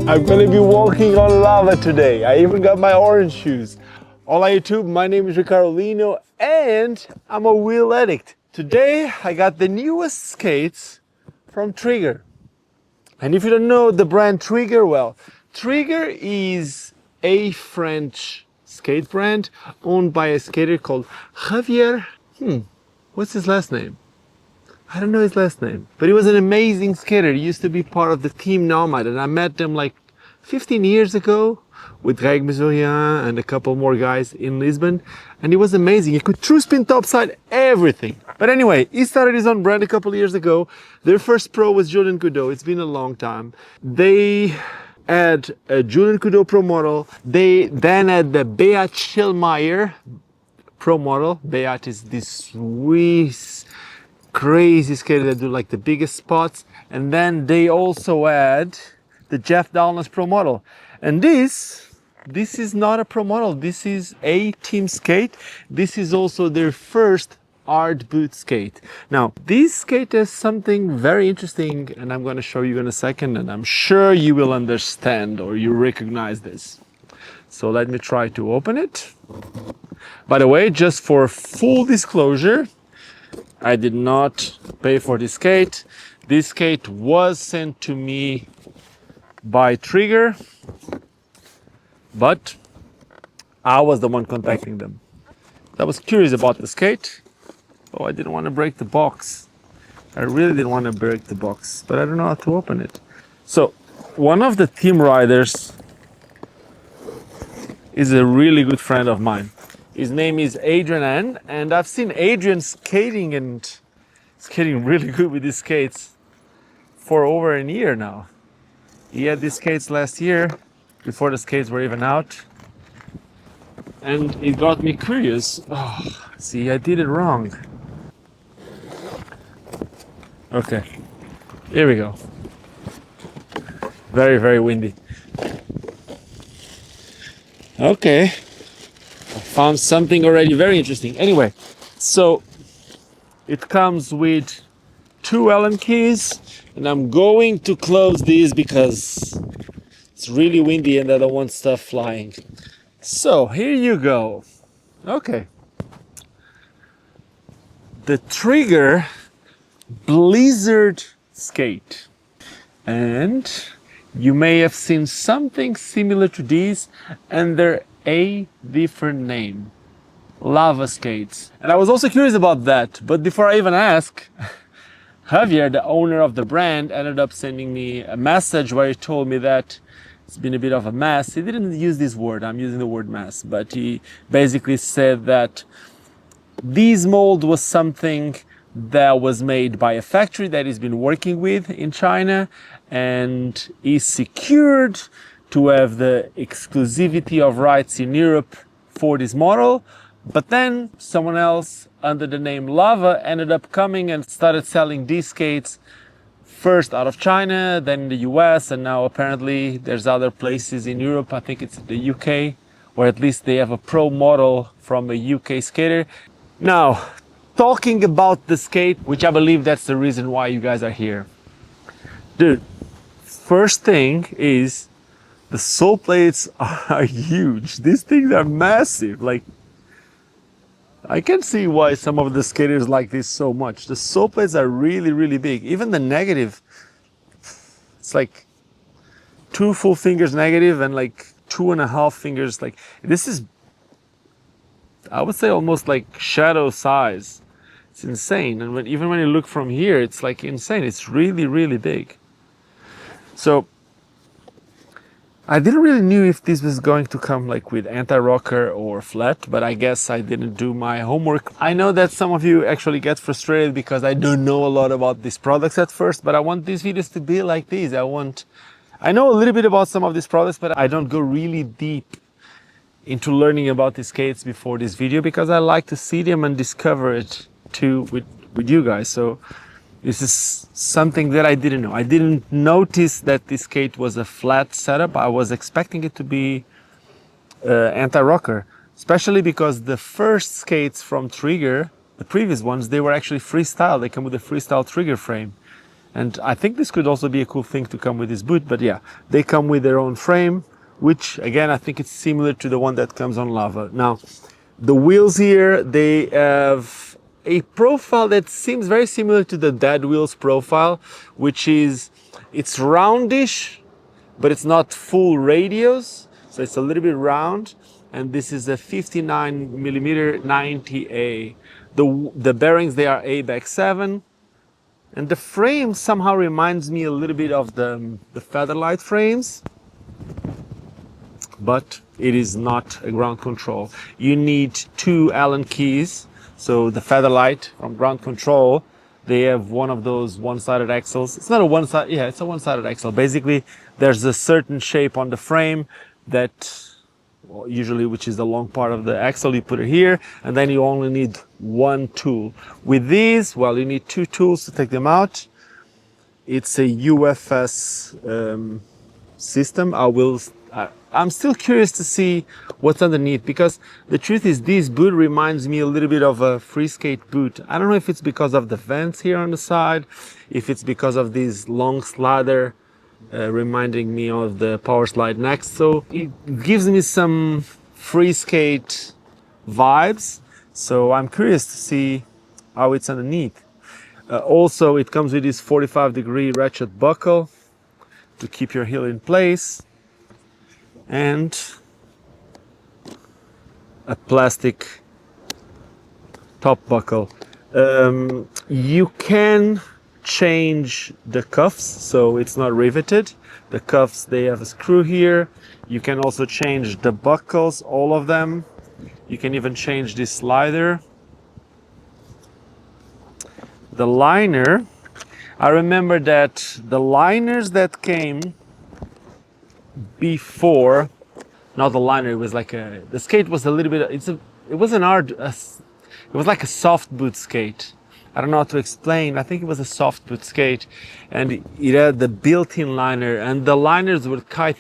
I'm gonna be walking on lava today. I even got my orange shoes. Hola YouTube, my name is Ricardo Lino and I'm a wheel addict. Today I got the newest skates from Trigger. And if you don't know the brand Trigger, well, Trigger is a French skate brand owned by a skater called Javier. What's his last name? I don't know his last name, but he was an amazing skater. He used to be part of the team Nomad, and I met them like 15 years ago with Greg Mesurian and a couple more guys in Lisbon, and he was amazing. He could true spin topside, everything. But anyway, he started his own brand a couple of years ago. Their first pro was Julian Coudeau. It's been a long time. They had a Julian Coudeau pro model. They then had the Beat Schillmeier pro model. Beat is this Swiss crazy skater that do like the biggest spots, and then they also add the Jeff Dowlands pro model. And this is not a pro model, this is a team skate. This is also their first hard boot skate. Now this skate has something very interesting, and I'm going to show you in a second, and I'm sure you will understand or you recognize this. So let me try to open it. By the way, just for full disclosure, I did not pay for this skate. This skate was sent to me by Trigger, but I was the one contacting them. I was curious about the skate. Oh, I didn't want to break the box. I really didn't want to break the box, but I don't know how to open it. So one of the team riders is a really good friend of mine. His name is Adrian, and I've seen Adrian skating really good with these skates for over a year now. He had these skates last year, before the skates were even out, and it got me curious. Oh, see, I did it wrong. Okay, here we go. Very, very windy. Okay. Found something already very interesting. Anyway, so it comes with two Allen keys, and I'm going to close these because it's really windy and I don't want stuff flying. So here you go. Okay. The Trigger Blizzard skate. And you may have seen something similar to these, and they're a different name, lava skates. And I was also curious about that, but before I even ask, Javier, the owner of the brand, ended up sending me a message where he told me that it's been a bit of a mess. He didn't use this word, I'm using the word mess, but he basically said that this mold was something that was made by a factory that he's been working with in China, and is secured to have the exclusivity of rights in Europe for this model. But then someone else under the name Lava ended up coming and started selling these skates first out of China, then in the US, and now apparently there's other places in Europe. I think it's the UK, or at least they have a pro model from a UK skater. Now, talking about the skate, which I believe that's the reason why you guys are here. Dude, first thing is, the sole plates are huge. These things are massive. Like, I can see why some of the skaters like this so much. The sole plates are really, really big. Even the negative, it's like 2 full fingers negative and like 2.5 fingers. Like, this is, I would say, almost like shadow size. It's insane. And even when you look from here, it's like insane. It's really, really big. So I didn't really knew if this was going to come like with anti-rocker or flat, but I guess I didn't do my homework. I know that some of you actually get frustrated because I don't know a lot about these products at first, but I want these videos to be like these. I know a little bit about some of these products, but I don't go really deep into learning about these skates before this video because I like to see them and discover it too with you guys. So this is something that I didn't know. I didn't notice that this skate was a flat setup. I was expecting it to be anti-rocker, especially because the first skates from Trigger, the previous ones, they were actually freestyle. They come with a freestyle Trigger frame. And I think this could also be a cool thing to come with this boot, but yeah, they come with their own frame, which again, I think it's similar to the one that comes on Lava. Now, the wheels here, they have a profile that seems very similar to the Dead Wheels profile, which is, it's roundish, but it's not full radius. So it's a little bit round. And this is a 59 millimeter 90A. The bearings, they are ABEC 7. And the frame somehow reminds me a little bit of the Featherlight frames, but it is not a ground control. You need 2 Allen keys. So the Featherlight from ground control, they have one of those one-sided axles. It's not a one-sided, yeah, it's a one-sided axle. Basically, there's a certain shape on the frame that, well, usually, which is the long part of the axle, you put it here, and then you only need 1 tool. With these, well, you need 2 tools to take them out. It's a UFS system. I'm still curious to see what's underneath, because the truth is this boot reminds me a little bit of a free skate boot. I don't know if it's because of the vents here on the side, if it's because of this long slider reminding me of the power slide next. So it gives me some free skate vibes. So I'm curious to see how it's underneath. Also, it comes with this 45-degree ratchet buckle to keep your heel in place, and a plastic top buckle. You can change the cuffs, so it's not riveted. The cuffs, they have a screw here. You can also change the buckles, all of them. You can even change this slider. The liner, I remember that the liners that came before, not the liner, it was like the skate was a little bit, it was like a soft boot skate. I don't know how to explain. I think it was a soft boot skate, and it had the built-in liner, and the liners were quite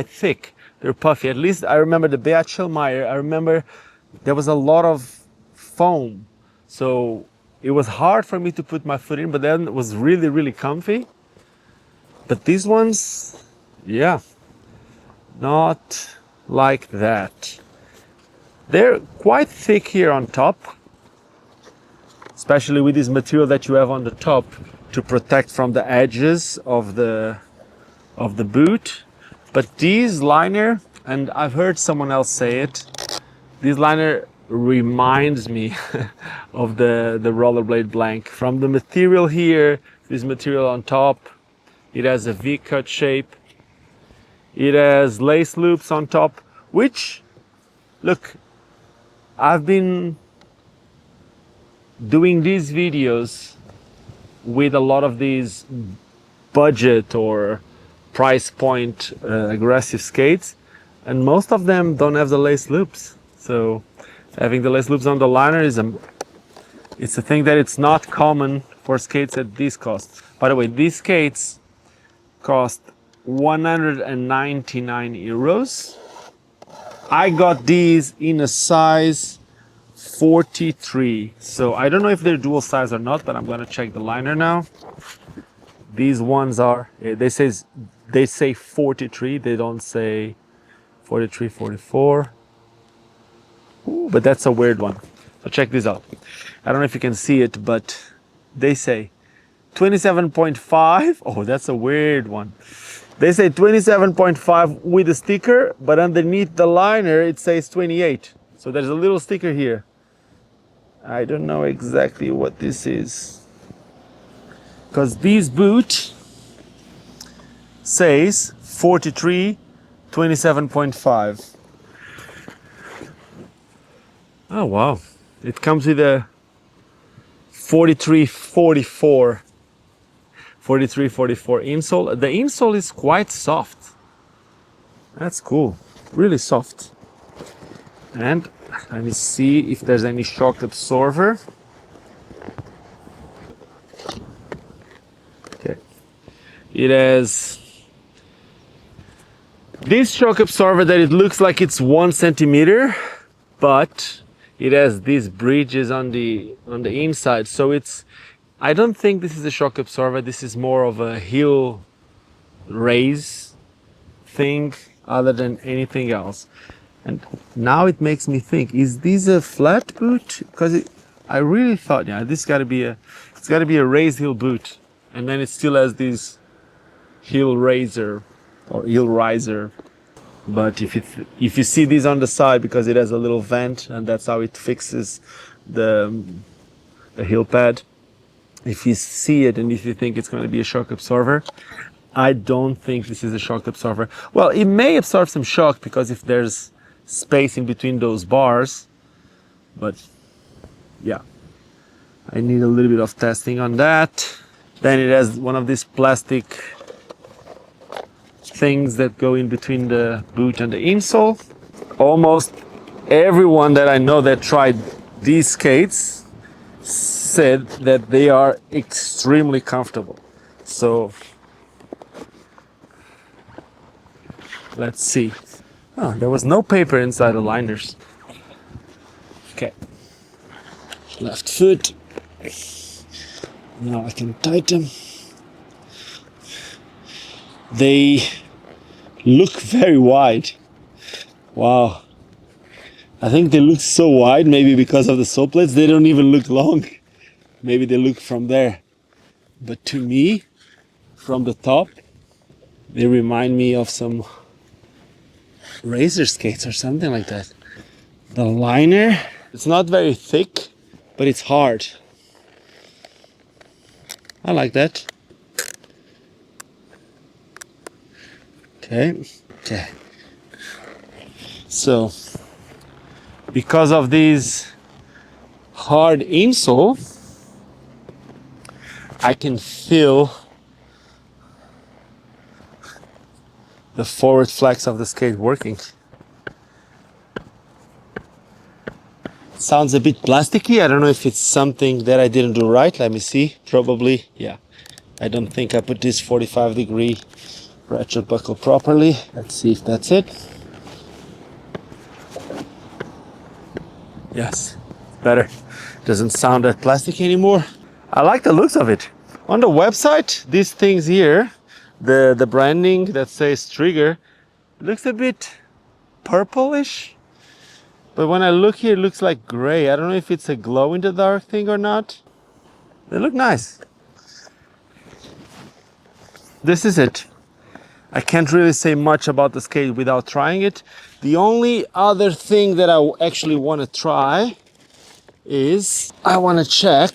thick. They're puffy. At least I remember the Beachelmeyer. I remember there was a lot of foam, so it was hard for me to put my foot in, but then it was really, really comfy. But these ones, yeah, not like that. They're quite thick here on top, especially with this material that you have on the top to protect from the edges of the boot. But these liner, and I've heard someone else say it, this liner reminds me of the rollerblade blank. From the material here, this material on top, it has a V-cut shape. It has lace loops on top, which, look, I've been doing these videos with a lot of these budget or price point aggressive skates, and most of them don't have the lace loops. So having the lace loops on the liner it's a thing that it's not common for skates at these costs. By the way, these skates cost 199 euros. I got these in a size 43. So I don't know if they're dual size or not, but I'm gonna check the liner now. These ones are, they say 43, they don't say 43, 44. Ooh, but that's a weird one. So check this out. I don't know if you can see it, but they say 27.5. Oh, that's a weird one. They say 27.5 with a sticker, but underneath the liner it says 28. So there's a little sticker here. I don't know exactly what this is, because this boot says 43, 27.5. Oh wow, it comes with a 43, 44 insole. The insole is quite soft. That's cool, really soft. And let me see if there's any shock absorber. Okay, it has this shock absorber that it looks like it's 1 centimeter, but it has these bridges on the inside, so it's I don't think this is a shock absorber. This is more of a heel raise thing other than anything else. And now it makes me think, is this a flat boot? Because I really thought, yeah, this got to be it's got to be a raised heel boot. And then it still has this heel raiser or heel riser. But if you see this on the side, because it has a little vent and that's how it fixes the heel pad. If you see it and if you think it's going to be a shock absorber, I don't think this is a shock absorber. Well, it may absorb some shock because if there's space in between those bars, but yeah, I need a little bit of testing on that. Then it has one of these plastic things that go in between the boot and the insole. Almost everyone that I know that tried these skates said that they are extremely comfortable. So let's see. Oh, there was no paper inside the liners. Okay. Left foot. Now I can tighten. They look very wide. Wow. I think they look so wide, maybe because of the sole plates. They don't even look long. Maybe they look from there. But to me, from the top, they remind me of some razor skates or something like that. The liner, it's not very thick, but it's hard. I like that. Okay. So, because of these hard insole, I can feel the forward flex of the skate working. Sounds a bit plasticky. I don't know if it's something that I didn't do right. Let me see. Probably, yeah. I don't think I put this 45-degree ratchet buckle properly. Let's see if that's it. Yes, better. Doesn't sound that plastic anymore. I like the looks of it. On the website, these things here, the branding that says Trigger, looks a bit purplish. But when I look here, it looks like gray. I don't know if it's a glow-in-the-dark thing or not. They look nice. This is it. I can't really say much about the skate without trying it. The only other thing that I actually want to try is I want to check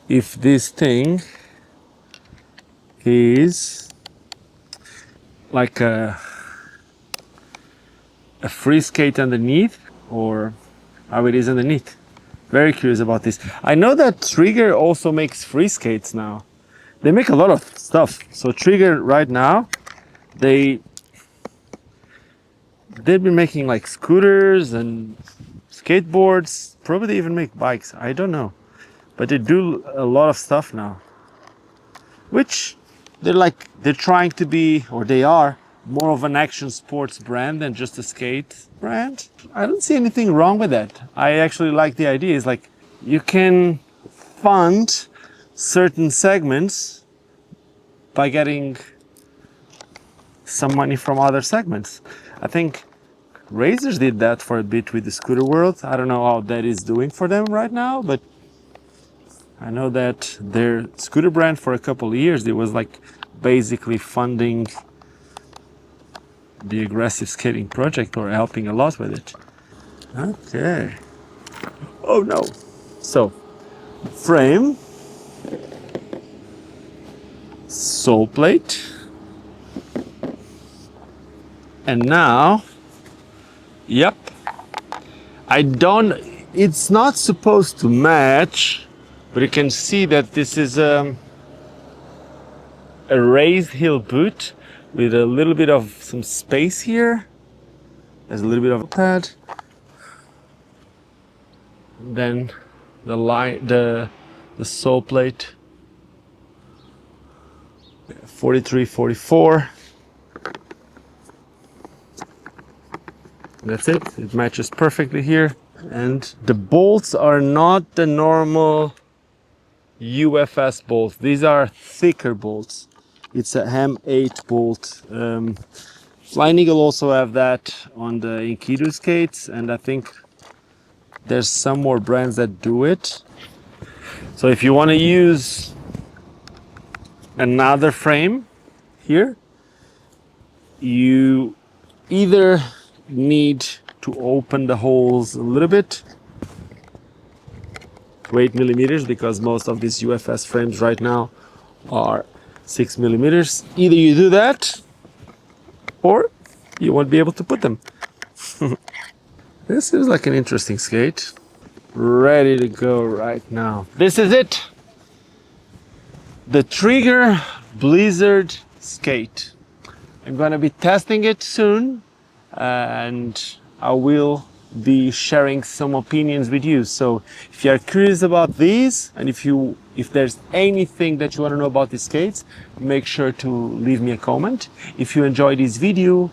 if this thing is like a free skate underneath or how it is underneath. Very curious about this. I know that Trigger also makes free skates now. They make a lot of stuff. So Trigger right now, they've been making like scooters and skateboards. Probably they even make bikes. I don't know. But they do a lot of stuff now. Which they're trying to be, or they are, more of an action sports brand than just a skate brand. I don't see anything wrong with that. I actually like the idea. It's like you can fund certain segments by getting some money from other segments. I think Razors did that for a bit with the scooter world. I don't know how that is doing for them right now, but I know that their scooter brand for a couple of years, it was like basically funding the aggressive skating project or helping a lot with it. Okay. Oh no. So, frame, sole plate, and now, yep, it's not supposed to match, but you can see that this is a raised heel boot with a little bit of some space here. There's a little bit of a pad. Then the sole plate, 43, 44. That's it. It matches perfectly here. And the bolts are not the normal UFS bolts. These are thicker bolts. It's a M8 bolt. Flying Eagle also have that on the Enkidu skates, and I think there's some more brands that do it. So if you want to use another frame here, you either need to open the holes a little bit to 8 millimeters, because most of these UFS frames right now are 6 millimeters. Either you do that or you won't be able to put them. This is like an interesting skate. Ready to go right now. This is it. The Trigger Blizzard skate. I'm gonna be testing it soon, and I will be sharing some opinions with you. So if you are curious about these, and if there's anything that you want to know about these skates, make sure to leave me a comment. If you enjoyed this video,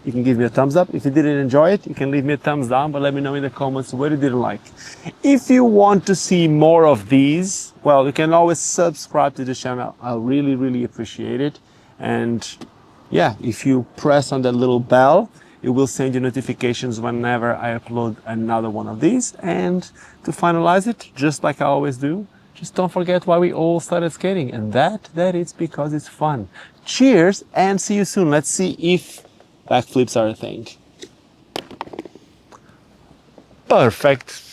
you can give me a thumbs up. If you didn't enjoy it, you can leave me a thumbs down, but let me know in the comments what you didn't like. If you want to see more of these, well, you can always subscribe to the channel. I'll really appreciate it. And yeah, if you press on that little bell, it will send you notifications whenever I upload another one of these. And to finalize it, just like I always do, just don't forget why we all started skating, and that is because it's fun. Cheers, and see you soon. Let's see if backflips are a thing. Perfect.